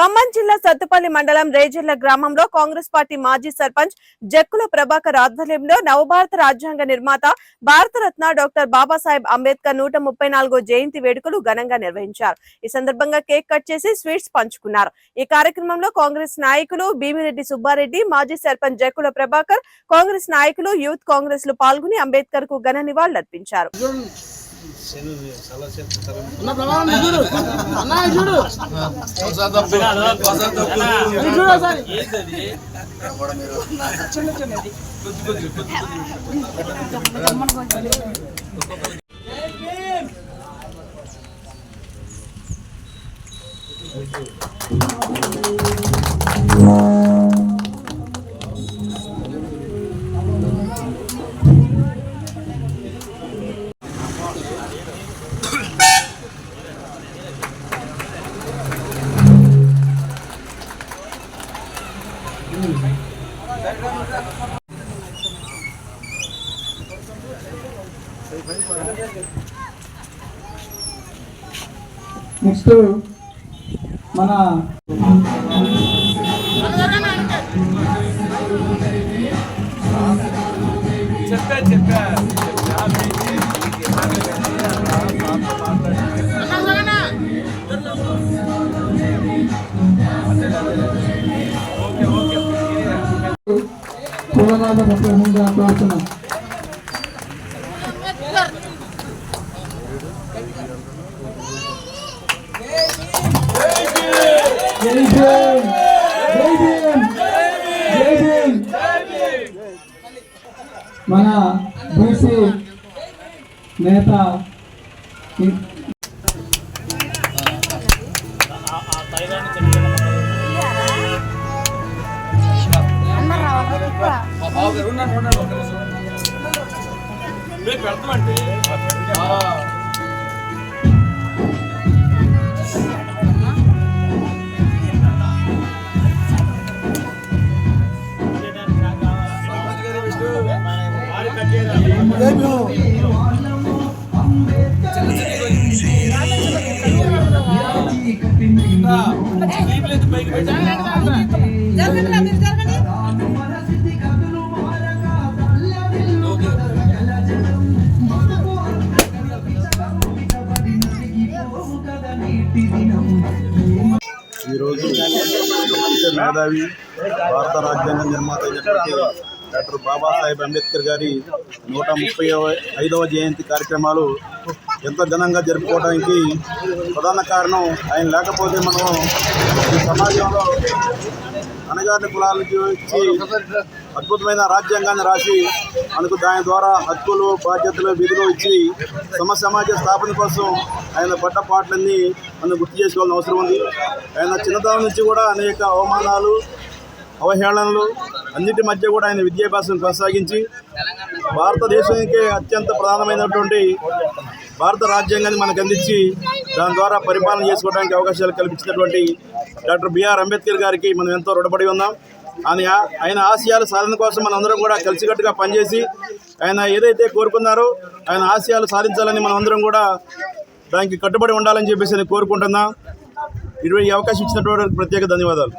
ఖమ్మం జిల్లా సత్తుపల్లి మండలం రేజర్ల గ్రామంలో కాంగ్రెస్ పార్టీ మాజీ సర్పంచ్ జక్కుల ప్రభాకర్ ఆధ్వర్యంలో నవభారత రాజ్యాంగ నిర్మాత భారతరత్న డాక్టర్ బాబాసాహెబ్ అంబేద్కర్ 134వ జయంతి వేడుకలు ఘనంగా నిర్వహించారు. ఈ సందర్భంగా కేక్ కట్ చేసి స్వీట్స్ పంచుకున్నారు. ఈ కార్యక్రమంలో కాంగ్రెస్ నాయకులు భీమిరెడ్డి సుబ్బారెడ్డి, మాజీ సర్పంచ్ జక్కుల ప్రభాకర్, కాంగ్రెస్ నాయకులు, యూత్ కాంగ్రెస్ లు పాల్గొని అంబేద్కర్ కు ఘన నివాళులర్పించారు. నెక్స్ట్ మన కోరుతున్నాం. మన బీసీ నేత ఈరోజు మేధావి భారత రాజ్యాంగ నిర్మాత అయినటువంటి డాక్టర్ బాబాసాహెబ్ అంబేద్కర్ గారి 135వ జయంతి కార్యక్రమాలు ఎంత ఘనంగా జరుపుకోవడానికి ప్రధాన కారణం ఆయన లేకపోతే మనం ఈ సమాజంలో అణగారిన కులాలకి వచ్చి అద్భుతమైన రాజ్యాంగాన్ని రాసి మనకు దాని ద్వారా హక్కులు, బాధ్యతలు, విధులు ఇచ్చి సమాజ స్థాపన కోసం ఆయన పడ్డ పాటలన్నీ మనం గుర్తు చేసుకోవాల్సిన అవసరం ఉంది. ఆయన చిన్నతనం నుంచి కూడా అనేక అవమానాలు, అవహేళనలు అన్నిటి మధ్య కూడా ఆయన విద్యాభ్యాసం కొనసాగించి భారతదేశానికి అత్యంత ప్రధానమైనటువంటి భారత రాజ్యాంగాన్ని మనకు అందించి దాని ద్వారా పరిపాలన చేసుకోవడానికి అవకాశాలు కల్పించినటువంటి డాక్టర్ బిఆర్ అంబేద్కర్ గారికి మనం ఎంతో రుణపడి ఉన్నాం. ఆయన ఆశయాల సాధన కోసం మనందరం కూడా కలిసికట్టుగా పనిచేసి ఆయన ఏదైతే కోరుకున్నారో ఆయన ఆశయాలు సాధించాలని మనమందరం కూడా దానికి కట్టుబడి ఉండాలని చెప్పేసి నేను కోరుకుంటున్నా. ఇటువంటి అవకాశం ఇచ్చినటువంటి ప్రత్యేక ధన్యవాదాలు.